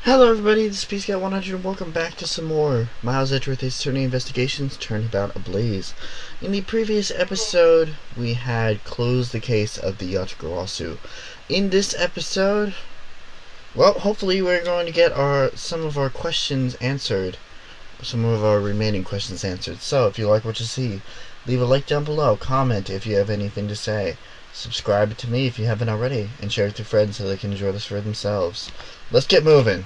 Hello everybody, this is pt.19 and welcome back to some more Miles Edgeworth Attorney Investigations Turnabout Ablaze. In the previous episode, we had closed the case of the Yatagarasu. In this episode, well, hopefully we're going to get some of our questions answered. Some of our remaining questions answered. So, if you like what you see, leave a like down below, comment if you have anything to say. Subscribe to me if you haven't already, and share it with your friends so they can enjoy this for themselves. Let's get moving.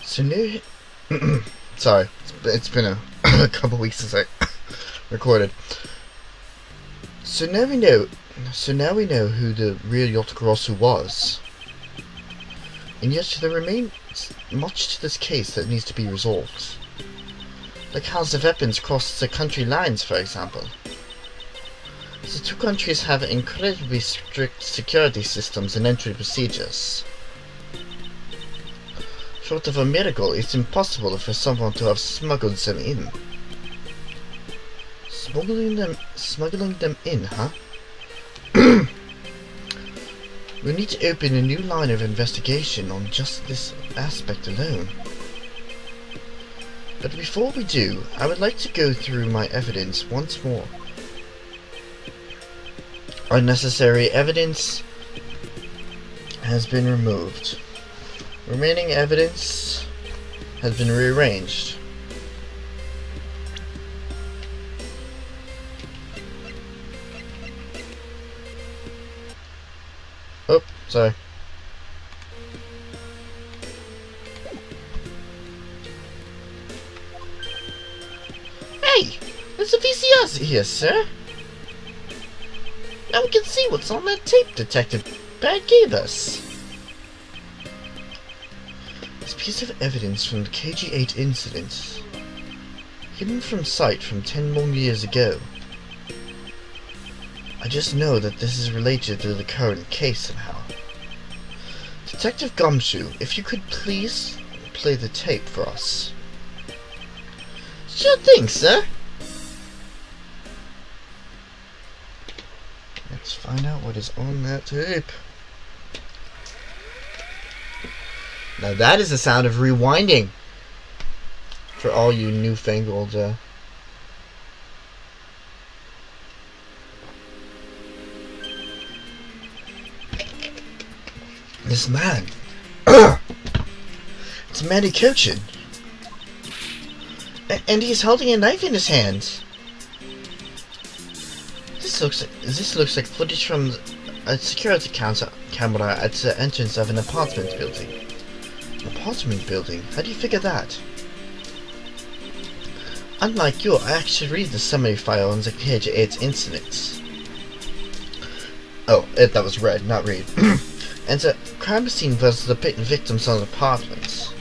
So new... Sorry, it's been a couple weeks since I recorded. So now we know who the real Yatagarasu was. And yet there remains much to this case that needs to be resolved. Like how the weapons crossed the country lines, for example. The two countries have incredibly strict security systems and entry procedures. Short of a miracle, it's impossible for someone to have smuggled them in. Smuggling them in, huh? We need to open a new line of investigation on just this aspect alone. But before we do, I would like to go through my evidence once more. Unnecessary evidence has been removed. Remaining evidence has been rearranged. Oh, sorry. Hey! There's a VCR here, sir! Now we can see what's on that tape Detective Bad gave us. This piece of evidence from the KG-8 incident, hidden from sight from 10 long years ago. I just know that this is related to the current case somehow. Detective Gumshoe, if you could please play the tape for us. Sure thing, sir. Let's find out what is on that tape. Now that is the sound of rewinding. For all you newfangled This man. It's Manny Cochin. And he's holding a knife in his hand. This looks like footage from a security camera at the entrance of an apartment building. An apartment building? How do you figure that? Unlike you, I actually read the summary file on the KG-8 incident. Oh, that was read, not read. And the crime scene was the victim's own apartment.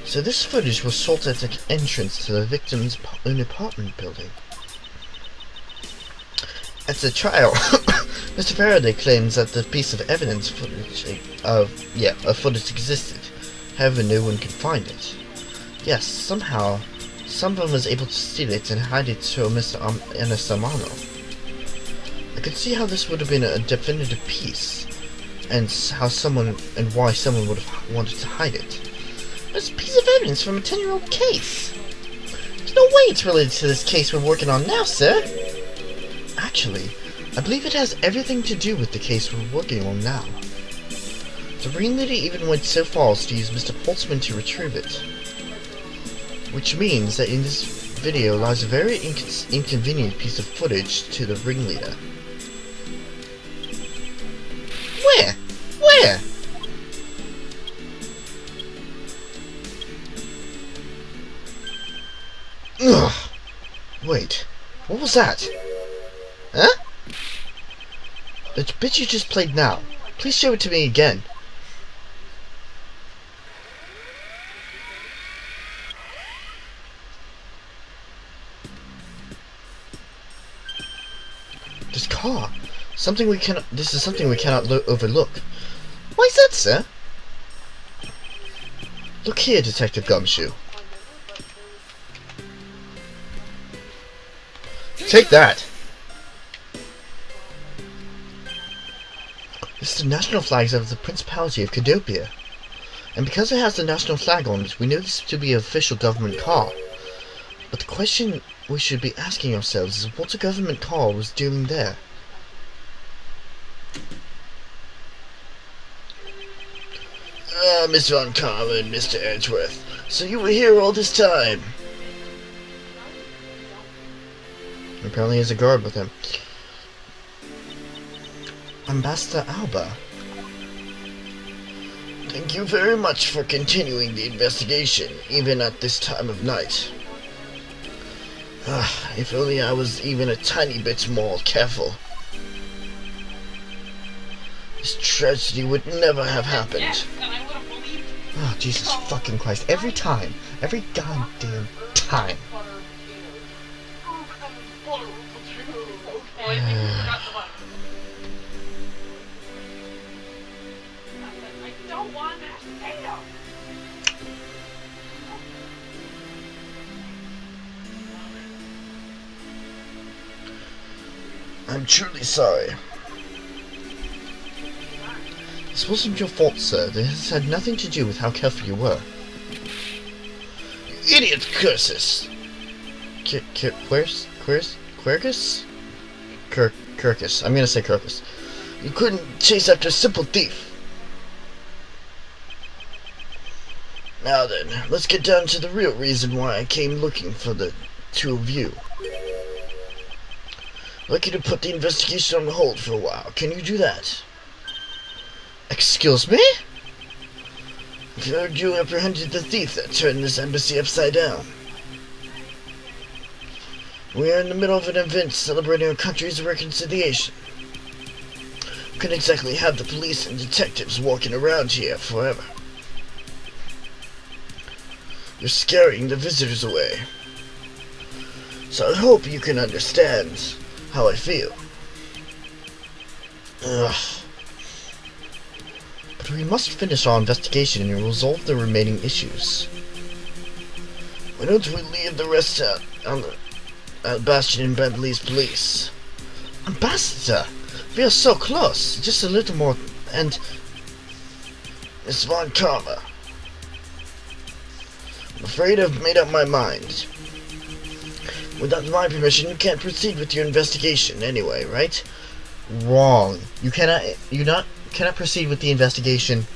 So this footage was shot at the entrance to the victim's own apartment building. At the trial, Mr. Faraday claims that the piece of evidence footage existed. However, no one could find it. Yes, somehow, someone was able to steal it and hide it to Mr. Amano. I could see how this would have been a definitive piece, and why someone would have wanted to hide it. It's a piece of evidence from a 10-year-old case. There's no way it's related to this case we're working on now, sir. Actually, I believe it has everything to do with the case we're working on now. The ringleader even went so far as to use Mr. Holtzman to retrieve it. Which means that in this video lies a very inconvenient piece of footage to the ringleader. Where? Where? Ugh. Wait, what was that? Huh? The bit you just played now. Please show it to me again. This car. This is something we cannot overlook. Why is that, sir? Look here, Detective Gumshoe. Take that. This is the national flags of the Principality of Cadopia. And because it has the national flag on it, we know this to be an official government car. But the question we should be asking ourselves is what a government car was doing there. Ah, Miss Von Karma and Mr. Edgeworth. So you were here all this time? Apparently he has a guard with him. Ambassador Alba. Thank you very much for continuing the investigation, even at this time of night. If only I was even a tiny bit more careful. This tragedy would never have happened. Yes, and I would have believed. Oh, Jesus fucking Christ. Every time. Every goddamn time. I don't want that. I'm truly sorry. This wasn't your fault, sir. This had nothing to do with how careful you were. You idiot curses! Quercus? Kirkus. I'm gonna say Kirkus. You couldn't chase after a simple thief. Now then, let's get down to the real reason why I came looking for the two of you. I'd like you to put the investigation on hold for a while. Can you do that? Excuse me? I've heard you apprehended the thief that turned this embassy upside down. We are in the middle of an event celebrating our country's reconciliation. We couldn't exactly have the police and detectives walking around here forever. You're scaring the visitors away. So I hope you can understand how I feel. Ugh. But we must finish our investigation and resolve the remaining issues. Why don't we leave the rest out on the Bastion and Bentley's police? Ambassador! We are so close! Just a little more and... Miss Von Karma. I'm afraid I've made up my mind. Without my permission, you can't proceed with your investigation anyway, right? Wrong. You cannot proceed with the investigation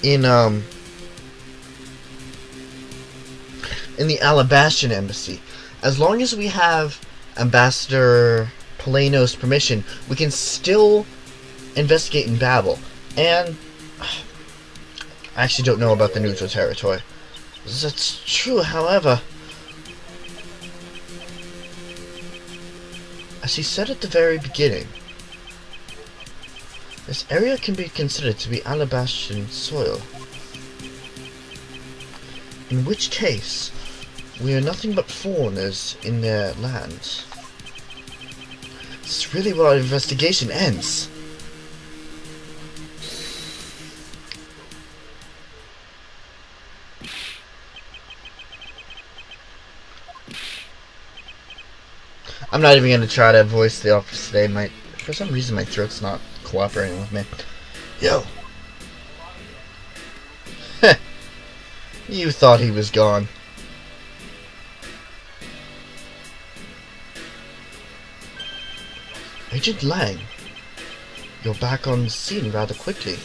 in the Alabastion embassy. As long as we have Ambassador Polano's permission, we can still investigate in Babel. And I actually don't know about the neutral territory. That's true, however, as he said at the very beginning, this area can be considered to be Alabastion soil. In which case, we are nothing but foreigners in their land. This is really where our investigation ends. I'm not even going to try to voice the office today. For some reason my throat's not cooperating with me. Yo. Heh. You thought he was gone. Agent Lang. You're back on the scene rather quickly.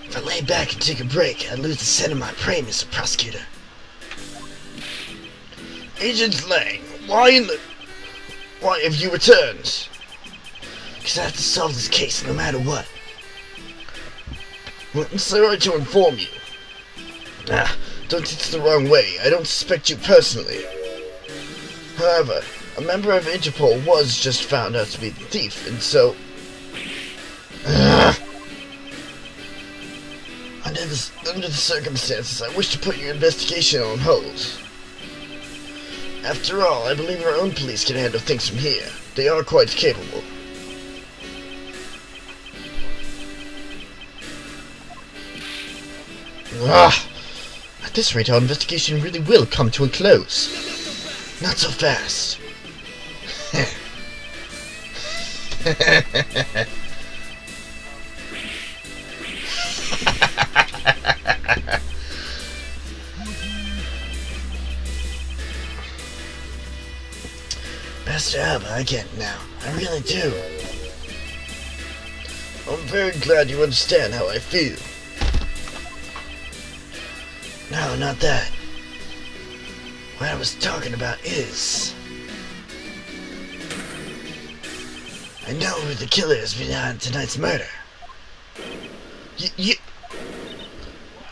If I lay back and take a break, I'd lose the scent of my prey, Mr. Prosecutor. Agent Lang, why have you returned? Because I have to solve this case no matter what. Well, I'm sorry to inform you. Don't take this the wrong way. I don't suspect you personally. However, a member of Interpol was just found out to be the thief, and so... Under the circumstances, I wish to put your investigation on hold. After all, I believe our own police can handle things from here. They are quite capable. At this rate, our investigation really will come to a close. Not so fast. Master Alba, I get it now. I really do. I'm very glad you understand how I feel. No, not that. What I was talking about is... I know who the killer is behind tonight's murder.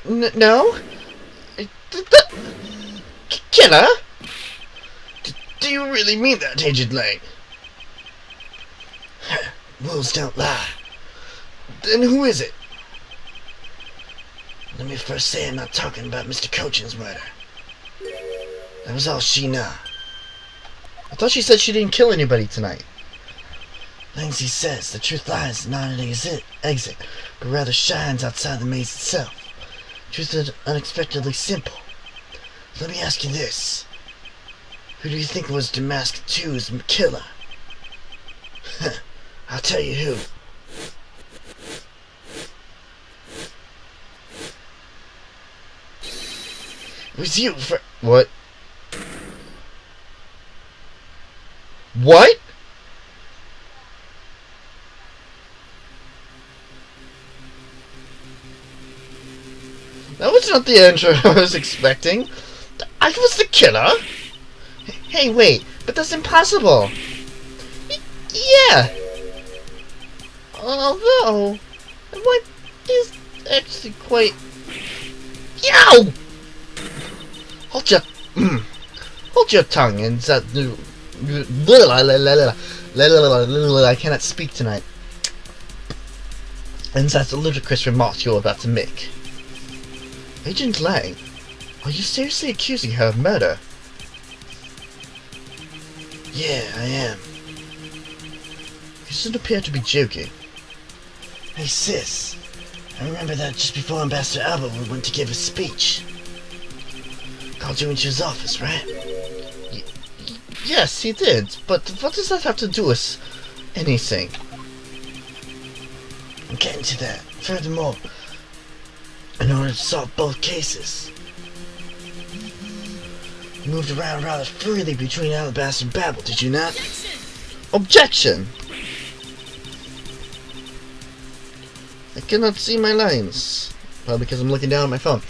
No? Killer? Do you really mean that, Agent Lang? Wolves don't lie. Then who is it? Let me first say I'm not talking about Mr. Cochin's murder. That was all shi-na. I thought she said she didn't kill anybody tonight. Langsy says the truth lies not in an exit, but rather shines outside the maze itself. Truth is unexpectedly simple. Let me ask you this. Who do you think was Damask 2's killer? I'll tell you who. It was you for... What? What? That was not the answer I was expecting. I was the killer? Hey, wait, but that's impossible. Yeah. Although, what is actually quite... Yow! Hold your tongue and that... I cannot speak tonight. And that's a ludicrous remark you're about to make. Agent Lang, are you seriously accusing her of murder? Yeah, I am. You shouldn't appear to be joking. Hey sis, I remember that just before Ambassador Alba went to give a speech. Called you into his office, right? Yes, he did, but what does that have to do with anything? I'm getting to that. Furthermore, in order to solve both cases, you moved around rather freely between Alabaster and Babel, did you not? Objection! I cannot see my lines. Well, because I'm looking down at my phone.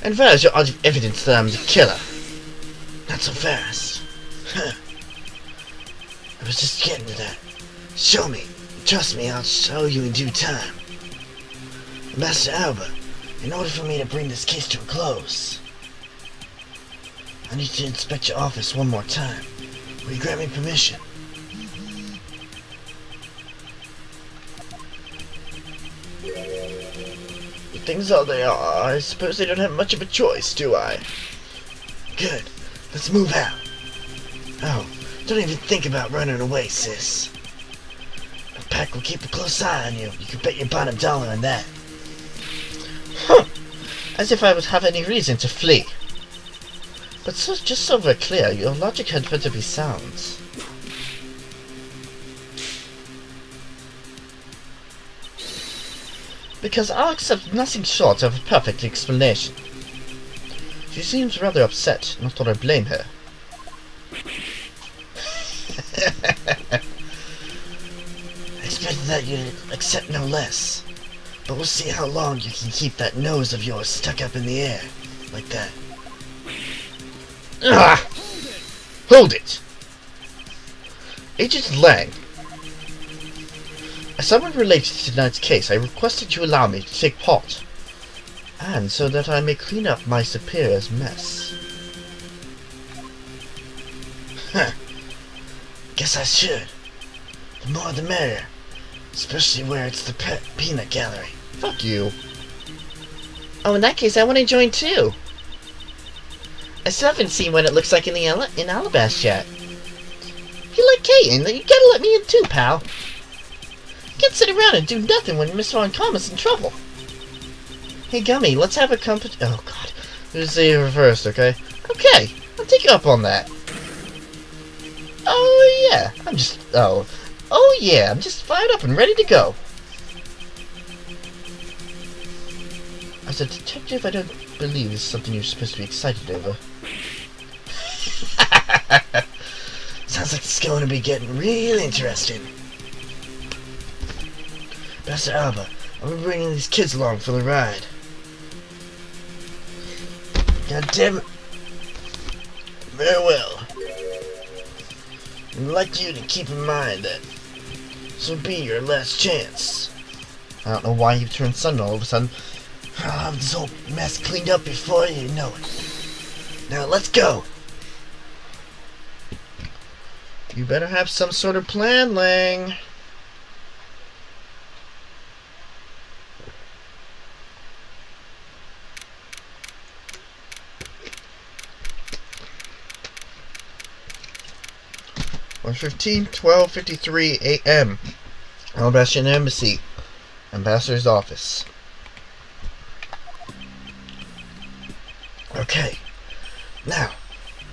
And where is your evidence that I'm the killer? Not so fast. Huh. I was just getting to that. Show me. Trust me, I'll show you in due time. Master Alba, in order for me to bring this case to a close, I need to inspect your office one more time. Will you grant me permission? If things are they are, I suppose they don't have much of a choice, do I? Good. Let's move out. Oh, don't even think about running away, sis. The pack will keep a close eye on you. You can bet your bottom dollar on that. Huh. As if I would have any reason to flee. But just so we're clear, your logic had better be sound. Because I'll accept nothing short of a perfect explanation. She seems rather upset, not that I blame her. I expected that you'd accept no less. But we'll see how long you can keep that nose of yours stuck up in the air. Like that. Ah! Hold it! Agent Lang. As someone related to tonight's case, I requested you allow me to take part. And so that I may clean up my superior's mess. Huh. Guess I should. The more the merrier. Especially where it's the peanut gallery. Fuck you. Oh, in that case, I want to join too. I still haven't seen what it looks like in Alabaster yet. If you like Katen, then you gotta let me in too, pal. You can't sit around and do nothing when Mr. Uncomm's in trouble. Hey, Gummy, let's have a company. Oh, God. It was the reverse, okay? Okay, I'll take you up on that. Oh, yeah. I'm just... Oh. Oh yeah, I'm just fired up and ready to go. As a detective, I don't believe this is something you're supposed to be excited over. Sounds like it's going to be getting real interesting. Pastor Alba, I'll be bringing these kids along for the ride. God damn it. Very well. I'd like you to keep in mind that this will be your last chance. I don't know why you've turned sudden all of a sudden. I'll have this whole mess cleaned up before you know it. Now let's go. You better have some sort of plan, Lang. (1:15, 12:53 a.m.) Albastion Embassy, Ambassador's office. Okay, now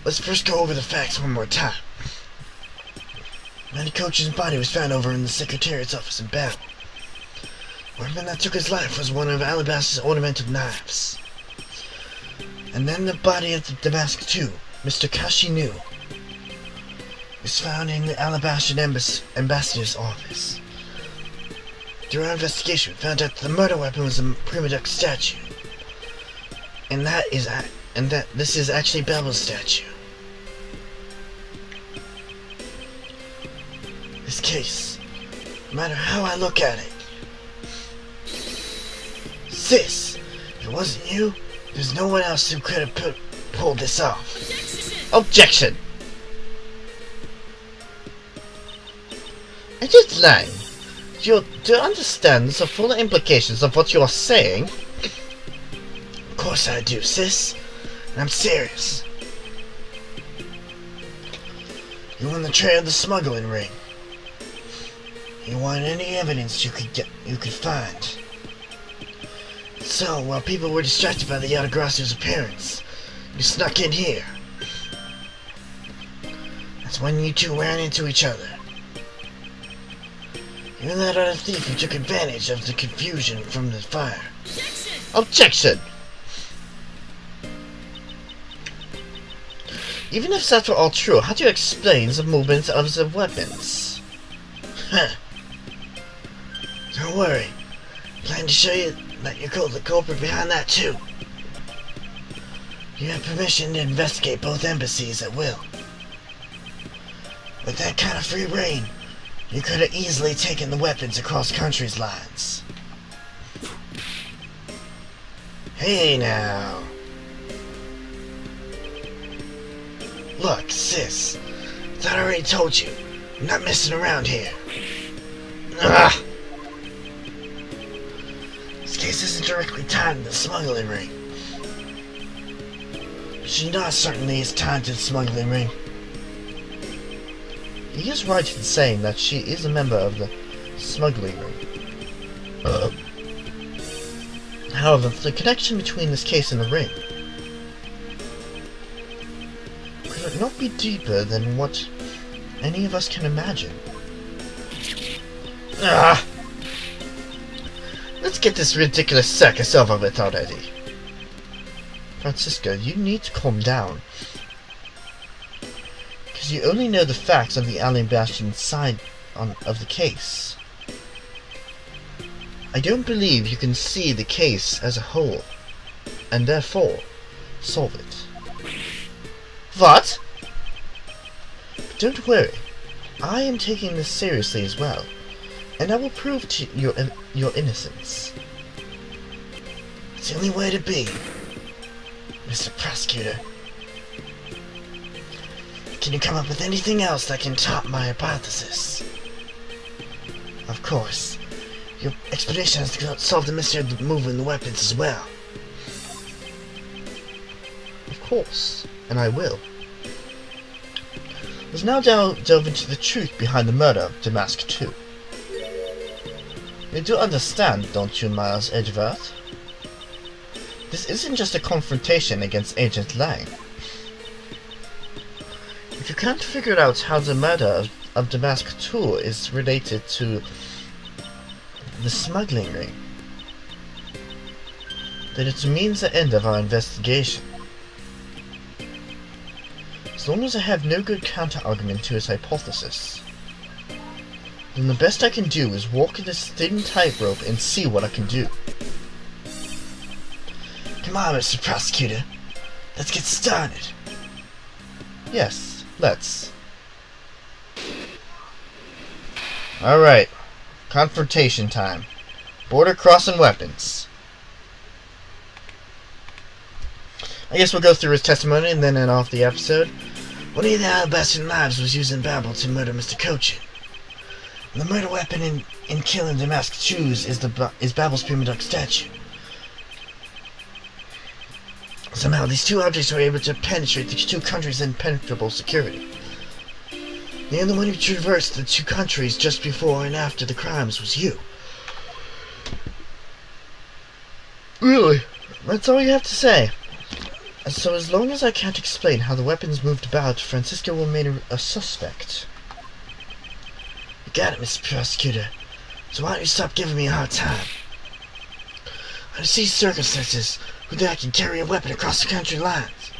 let's first go over the facts one more time. Manny Coach's body was found over in the Secretariat's office in Battle. The weapon that took his life was one of Alabast's ornamental knives. And then the body of the Damask II, Mr. Kashinu, was found in the Alabastan ambassador's office. Through our investigation, we found out that the murder weapon was a Prima Duck statue. And that this is actually Babel's statue. This case, no matter how I look at it, Sis, if it wasn't you, there's no one else who could have pulled this off. Objection! Agent Lang, do you understand the full implications of what you are saying? Of course I do, Sis, and I'm serious. You on the trail of the smuggling ring. You want any evidence you could find. So, while people were distracted by the Yatagrasso's appearance, you snuck in here. That's when you two ran into each other. You and that other thief who took advantage of the confusion from the fire. Objection! Even if that were all true, how do you explain the movement of the weapons? Huh. Don't worry. I plan to show you that you're the culprit behind that too. You have permission to investigate both embassies at will. With that kind of free reign, you could have easily taken the weapons across countries' lines. Hey now. Look, Sis. I thought I already told you. I'm not messing around here. Ugh. This case isn't directly tied to the smuggling ring. Shi-na certainly is tied to the smuggling ring. He is right in saying that she is a member of the smuggling ring. However, the connection between this case and the ring could it not be deeper than what any of us can imagine? Let's get this ridiculous circus over with already. Francisco, you need to calm down. Because you only know the facts of the Alien Bastion side of the case. I don't believe you can see the case as a whole, and therefore solve it. What? But don't worry, I am taking this seriously as well, and I will prove to your innocence. It's the only way to be, Mr. Prosecutor. Can you come up with anything else that can top my hypothesis? Of course, your expedition has to solve the mystery of the moving the weapons as well. Of course, and I will. Let's now delve into the truth behind the murder of Damask II. You do understand, don't you, Miles Edgeworth? This isn't just a confrontation against Agent Lang. If you can't figure out how the murder of Damask 2 is related to the smuggling ring, then it means the end of our investigation. As long as I have no good counter-argument to his hypothesis, then the best I can do is walk this thin tightrope and see what I can do. Come on, Mr. Prosecutor. Let's get started. Yes, let's. Alright. Confrontation time. Border crossing weapons. I guess we'll go through his testimony and then end off the episode. One of the alabaster knives was used in Babel to murder Mr. Cochin. And the murder weapon in killing Damask Shoes is Babel's Prima Duck statue. Somehow, these two objects were able to penetrate the two countries' impenetrable security. The only one who traversed the two countries just before and after the crimes was you. Really? That's all you have to say? So as long as I can't explain how the weapons moved about, Francisco will remain a suspect. You got it, Mr. Prosecutor. So why don't you stop giving me a hard time? Under these circumstances, who that can carry a weapon across the country lines?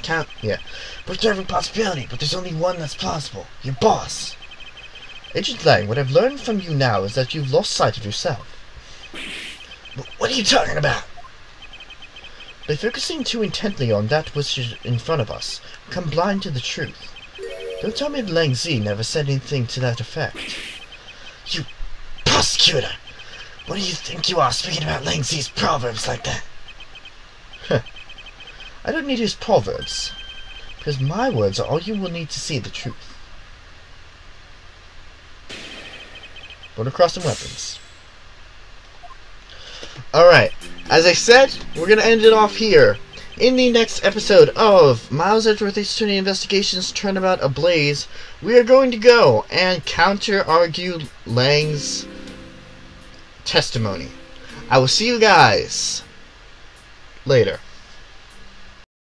Yeah. But there's every possibility, but there's only one that's plausible. Your boss. Agent Lang, what I've learned from you now is that you've lost sight of yourself. What are you talking about? By focusing too intently on that which is in front of us, we come blind to the truth. Don't tell me that Lang Z never said anything to that effect. You prosecutor! What do you think you are, speaking about Lang Z's proverbs like that? I don't need his proverbs, because my words are all you will need to see the truth. Border crossing weapons. Alright, as I said, we're going to end it off here. In the next episode of Miles Edgeworth Ace Attorney Investigations Turnabout Ablaze, we are going to go and counter-argue Lang's testimony. I will see you guys later.